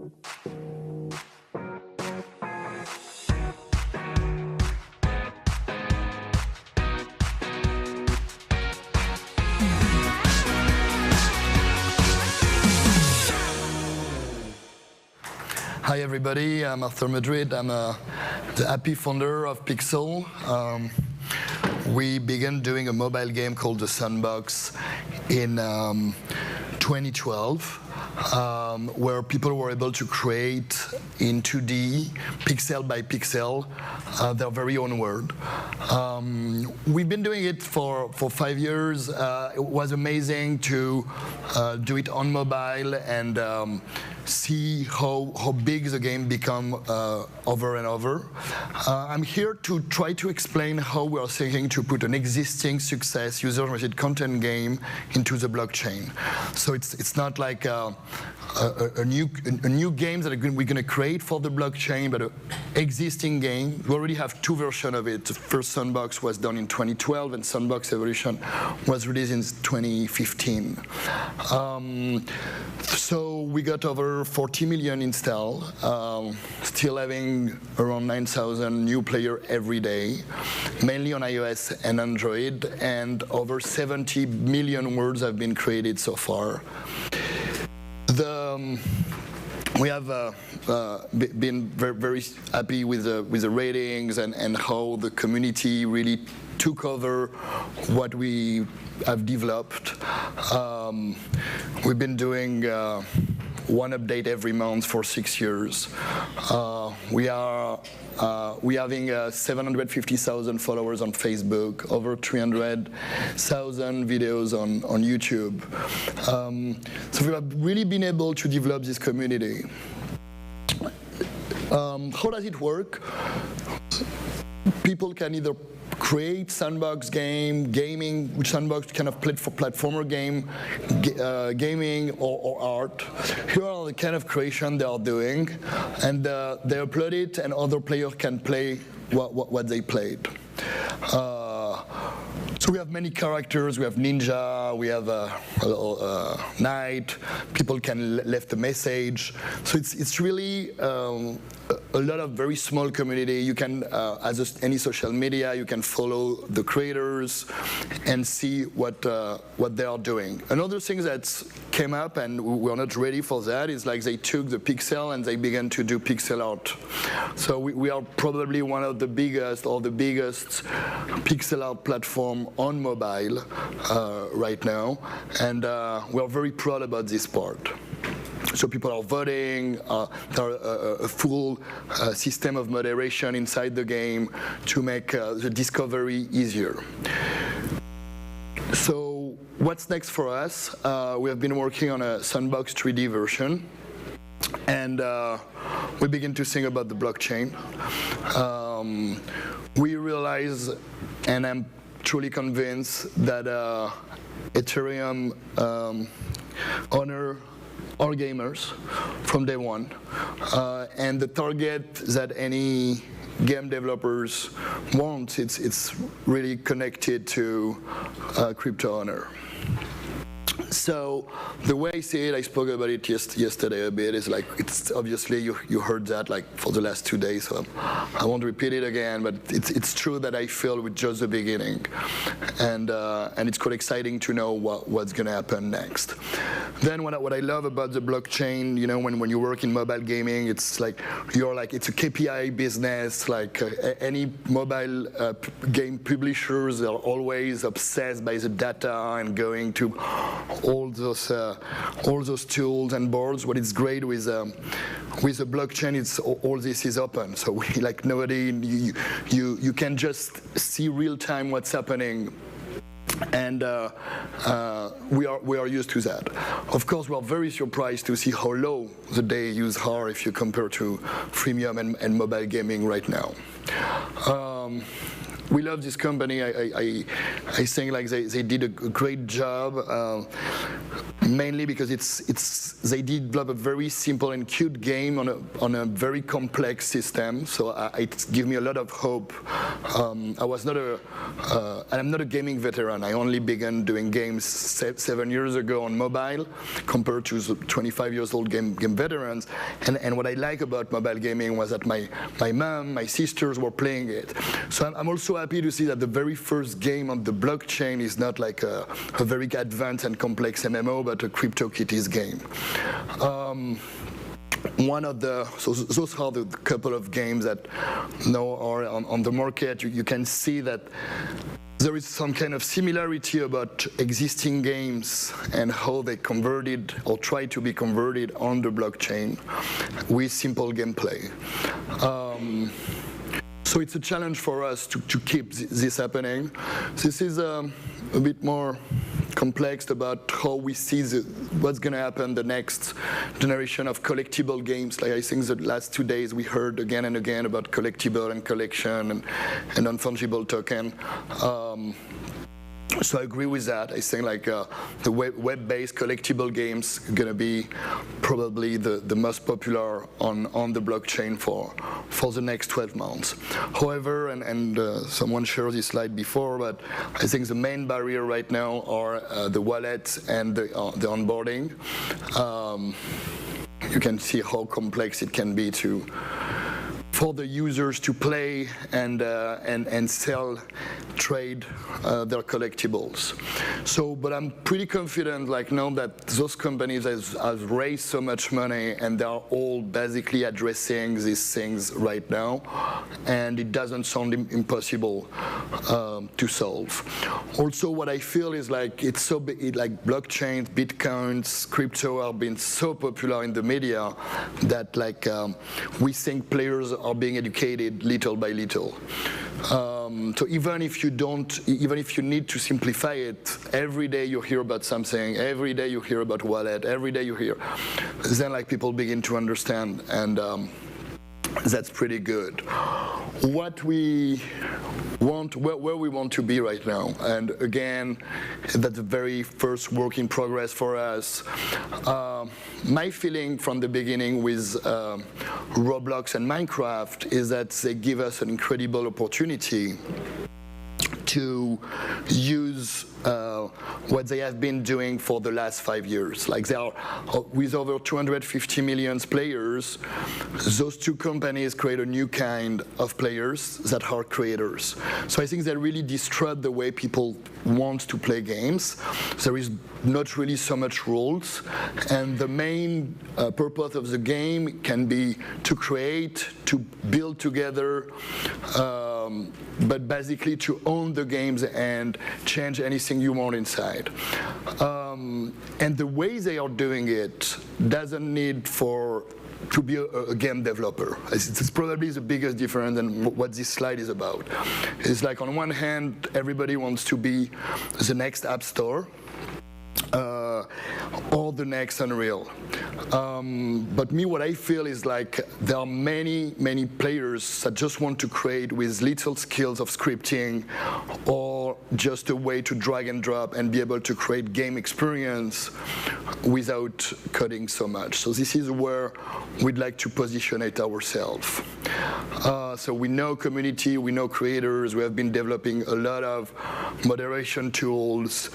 Hi everybody, I'm Arthur Madrid. I'm the happy founder of Pixowl. We began doing a mobile game called the Sandbox in 2012, where people were able to create in 2D, pixel by pixel, their very own world. We've been doing it for 5 years. It was amazing to do it on mobile and see how big the game become over and over. I'm here to try to explain how we are thinking to put an existing success user-generated content game into the blockchain. So it's not like a new game that we're going to create for the blockchain, but an existing game. We already have 2 versions of it. The first Sandbox was done in 2012, and Sandbox Evolution was released in 2015. So we got over 40 million installed, still having around 9,000 new players every day, mainly on iOS and Android, and over 70 million words have been created so far. We have been very happy with the ratings and how the community really took over what we have developed. We've been doing 1 update every month for 6 years. We having 750,000 followers on Facebook, over 300,000 videos on YouTube. So we have really been able to develop this community. How does it work? People can either create Sandbox gaming, which Sandbox kind of platformer game, gaming or art. Here are the kind of creation they are doing, and they upload it, and other players can play what they played. So we have many characters. We have ninja. We have a knight. People can left a message. So it's really a lot of very small community. You can, as any social media, you can follow the creators and see what they are doing. Another thing that came up, and we're not ready for that, is like they took the pixel and they began to do pixel art. So we are probably one of the biggest or the biggest pixel art platform on mobile right now, and we are very proud about this part. So people are voting, there are a full system of moderation inside the game to make the discovery easier. So what's next for us? We have been working on a Sandbox 3D version, and we begin to think about the blockchain. We realize, and I'm truly convinced, that Ethereum honor all gamers from day one, and the target that any game developers want, it's really connected to crypto honor. So the way I see it, I spoke about it yesterday a bit, is like, it's obviously you heard that like for the last 2 days, so I won't repeat it again, but it's true that I feel with just the beginning, and it's quite exciting to know what's going to happen next. Then what I love about the blockchain, you know, when you work in mobile gaming, it's like it's a KPI business. Like any mobile game publishers are always obsessed by the data and going to all those tools and boards. What is great with the blockchain, it's all this is open. So you can just see real time what's happening. And we are used to that. Of course, we are very surprised to see how low the day use are if you compare to freemium and mobile gaming right now. We love this company. I think like they did a great job. mainly because they develop a very simple and cute game on a very complex system. So it gives me a lot of hope. I was not I'm not a gaming veteran. I only began doing games 7 years ago on mobile, compared to the 25 years old game veterans. And what I like about mobile gaming was that my mom, my sisters were playing it. So I'm also happy to see that the very first game on the blockchain is not like a very advanced and complex MMO, but a CryptoKitties game. So those are the couple of games that now are on the market. You can see that there is some kind of similarity about existing games and how they converted or try to be converted on the blockchain with simple gameplay. So it's a challenge for us to keep this happening. This is a bit more complex about how we see what's going to happen the next generation of collectible games. Like I think the last 2 days we heard again and again about collectible and collection and non-fungible token. So I agree with that. I think like the web-based collectible games are going to be probably the most popular on the blockchain for the next 12 months. However, and someone shared this slide before, but I think the main barrier right now are the wallet and the onboarding. You can see how complex it can be for the users to play and sell, trade their collectibles. So, but I'm pretty confident, like now that those companies have raised so much money and they are all basically addressing these things right now, and it doesn't sound impossible to solve. Also, what I feel is like it's so big, like blockchains, bitcoins, crypto are being so popular in the media that like we think players are being educated little by little. So even if you need to simplify it, every day you hear about something, every day you hear about wallet, every day you hear, then like people begin to understand, and that's pretty good. What we want, where we want to be right now, and again, that's the very first work in progress for us. My feeling from the beginning with Roblox and Minecraft is that they give us an incredible opportunity to use what they have been doing for the last 5 years. Like they are, with over 250 million players, those two companies create a new kind of players that are creators. So I think they really disrupt the way people want to play games. There is not really so much rules, and the main purpose of the game can be to create, to build together, but basically to own the games and change anything you want inside. And the way they are doing it doesn't need to be a game developer. It's probably the biggest difference than what this slide is about. It's like on one hand, everybody wants to be the next App Store, or the next Unreal. But me, what I feel is like there are many players that just want to create with little skills of scripting, or just a way to drag and drop and be able to create game experience without coding so much. So this is where we'd like to position it ourselves. So we know community, we know creators, we have been developing a lot of moderation tools,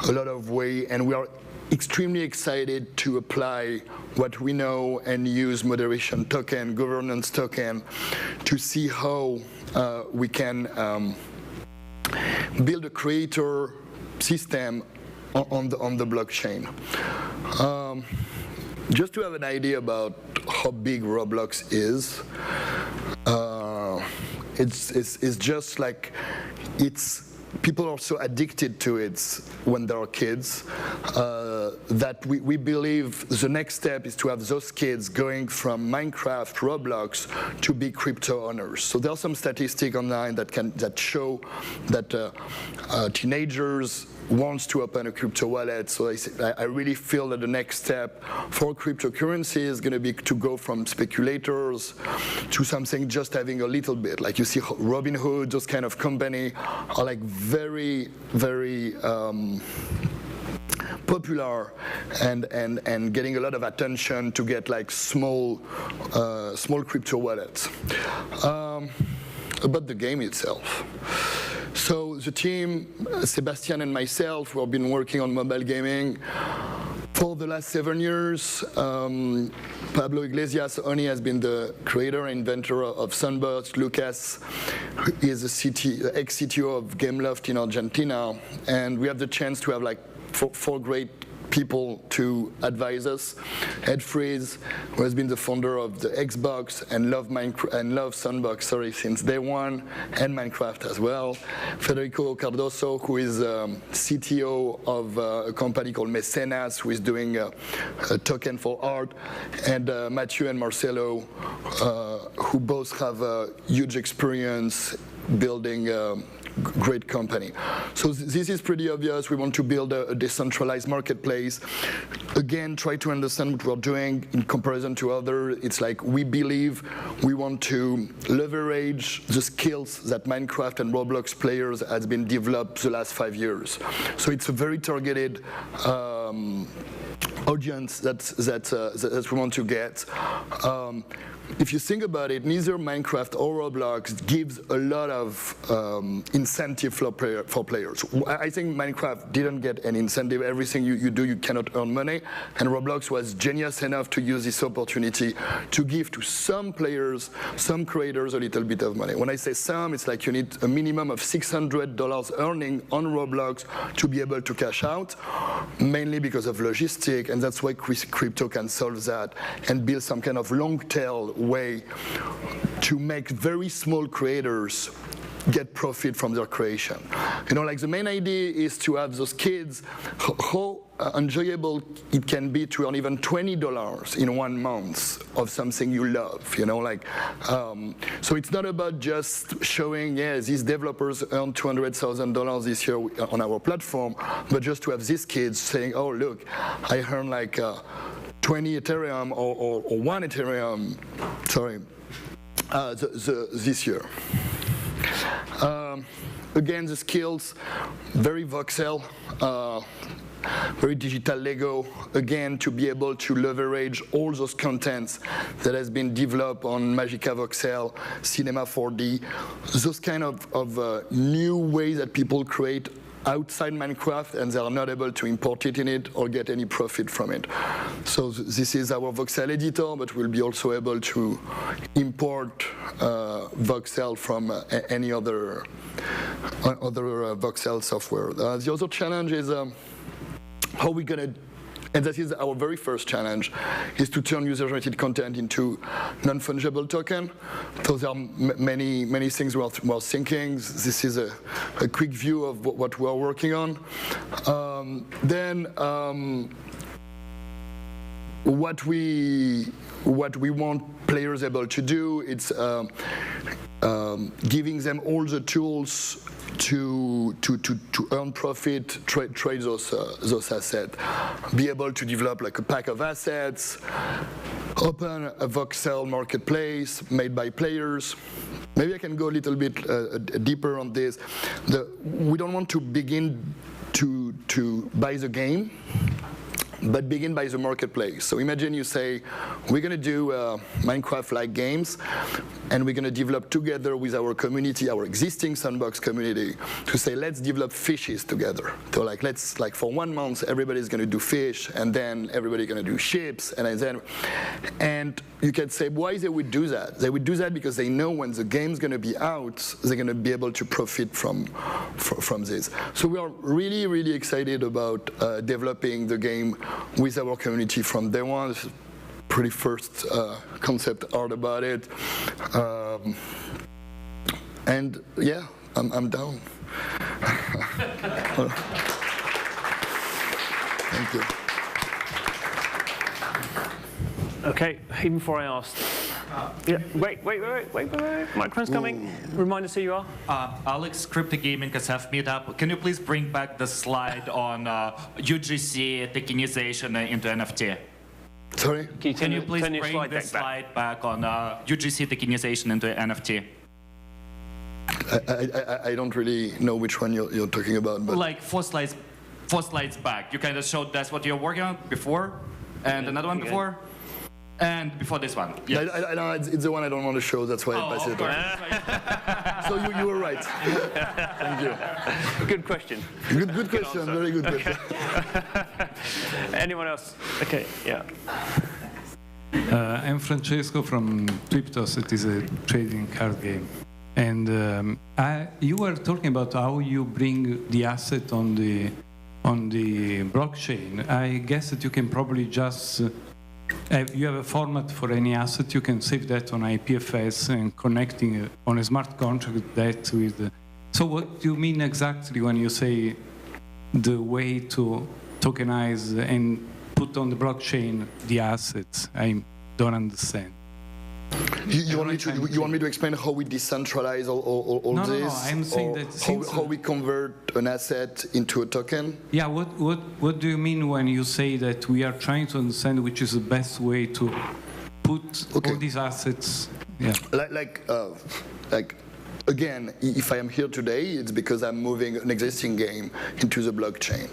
a lot of way, and we are extremely excited to apply what we know and use moderation token, governance token, to see how we can build a creator system on the blockchain. Just to have an idea about how big Roblox is, it's just like people are so addicted to it when they are kids that we believe the next step is to have those kids going from Minecraft, Roblox, to be crypto owners. So there are some statistics online that show that teenagers wants to open a crypto wallet. So I really feel that the next step for cryptocurrency is going to be to go from speculators to something just having a little bit. Like you see Robinhood, those kind of company are like very popular and getting a lot of attention to get like small crypto wallets. About the game itself. So the team, Sebastian and myself, we've been working on mobile gaming for the last 7 years. Pablo Iglesias only has been the creator and inventor of Sandbox. Lucas is the ex-CTO of Gameloft in Argentina. And we have the chance to have like four great people to advise us. Ed Freeze, who has been the founder of the Xbox and love Sandbox, since day one, and Minecraft as well. Federico Cardoso, who is CTO of a company called Mecenas, who is doing a token for art, and Mathieu and Marcelo, who both have a huge experience building great company. So this is pretty obvious. We want to build a decentralized marketplace. Again, try to understand what we're doing in comparison to others. It's like we believe we want to leverage the skills that Minecraft and Roblox players has been developed the last 5 years. So it's a very targeted audience that we want to get. If you think about it, neither Minecraft or Roblox gives a lot of incentive for players. I think Minecraft didn't get an incentive. Everything you do, you cannot earn money. And Roblox was genius enough to use this opportunity to give to some players, some creators, a little bit of money. When I say some, it's like you need a minimum of $600 earning on Roblox to be able to cash out, mainly because of logistics, and that's why crypto can solve that and build some kind of long tail way to make very small creators get profit from their creation. You know, like the main idea is to have those kids, how enjoyable it can be to earn even $20 in 1 month of something you love, you know, like, so it's not about just showing, yeah, these developers earned $200,000 this year on our platform, but just to have these kids saying, oh, look, I earned like 20 Ethereum or 1 Ethereum, this year. Again, the skills, very voxel, very digital Lego, again, to be able to leverage all those contents that has been developed on Magica Voxel, Cinema 4D, those kind of new ways that people create outside Minecraft and they are not able to import it in it or get any profit from it. So this is our voxel editor, but we'll be also able to import voxel from any other voxel software. The other challenge is how we're going to, and that is our very first challenge, is to turn user-generated content into non-fungible token. So there are many things we're thinking. This is a quick view of what we're working on. What we want players able to do, it's giving them all the tools to earn profit, trade those assets, be able to develop like a pack of assets, open a voxel marketplace made by players. Maybe I can go a little bit deeper on this. We don't want to begin to buy the game, but begin by the marketplace. So imagine you say, we're going to do Minecraft-like games, and we're going to develop together with our community, our existing Sandbox community, to say, let's develop fishes together. So like, let's, like for 1 month, everybody's going to do fish, and then everybody's going to do ships, and you can say, why they would do that? They would do that because they know when the game's going to be out, they're going to be able to profit from this. So we are really, really excited about developing the game with our community from day one. This is pretty first concept art about it. And yeah, I'm down. Thank you. Okay, even before I asked. Yeah, wait. Microphone's coming. Remind us who you are. Alex, Crypto Gaming SF Meetup. Can you please bring back the slide on UGC tokenization into NFT? Sorry? Can you please bring the slide back on UGC tokenization into NFT? I don't really know which one you're talking about. But like 4 slides 4 slides back. You kind of showed that's what you're working on before, and another one before, and before this one. Yes. I know it's the one I don't want to show. That's why I passed it on. So you were right. Thank you. Good question. Good question. answer. Very good question. Anyone else? Okay, yeah. I'm Francesco from Cryptos. It is a trading card game. And you were talking about how you bring the asset on the blockchain. I guess that you can probably just you have a format for any asset. You can save that on IPFS and connecting on a smart contract that with. So what do you mean exactly when you say the way to tokenize and put on the blockchain the assets? I don't understand. You want me to explain how we decentralize all No, this? no, I'm saying that how we convert an asset into a token? Yeah, what do you mean when you say that we are trying to understand which is the best way to put all these assets? Yeah. Like again, if I am here today, it's because I'm moving an existing game into the blockchain.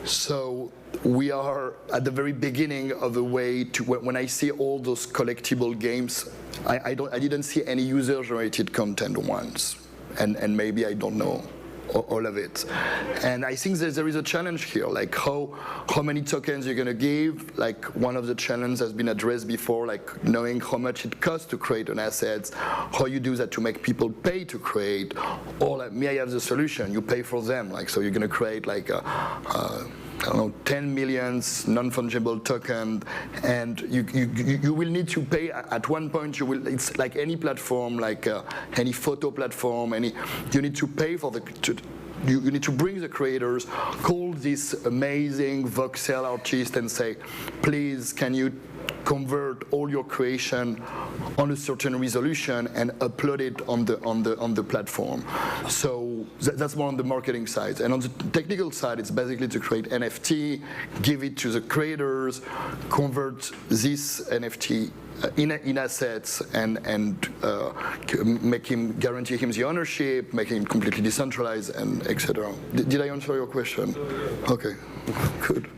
So we are at the very beginning of the way to when I see all those collectible games, I didn't see any user-generated content once, and maybe I don't know all of it. And I think that there is a challenge here, like how many tokens you're going to give. Like one of the challenges has been addressed before, like knowing how much it costs to create an asset, how you do that to make people pay to create, or like me, I have the solution, you pay for them. Like, so you're going to create like I don't know, 10 million non-fungible token, and you will need to pay at one point. It's like any platform, like any photo platform. You need to pay for you need to bring the creators, call this amazing voxel artist, and say, please, can you convert all your creation on a certain resolution and upload it on the platform. So that's more on the marketing side. And on the technical side, it's basically to create NFT, give it to the creators, convert this NFT in assets, and guarantee him the ownership, make him completely decentralized, and etc. Did I answer your question? Okay, good.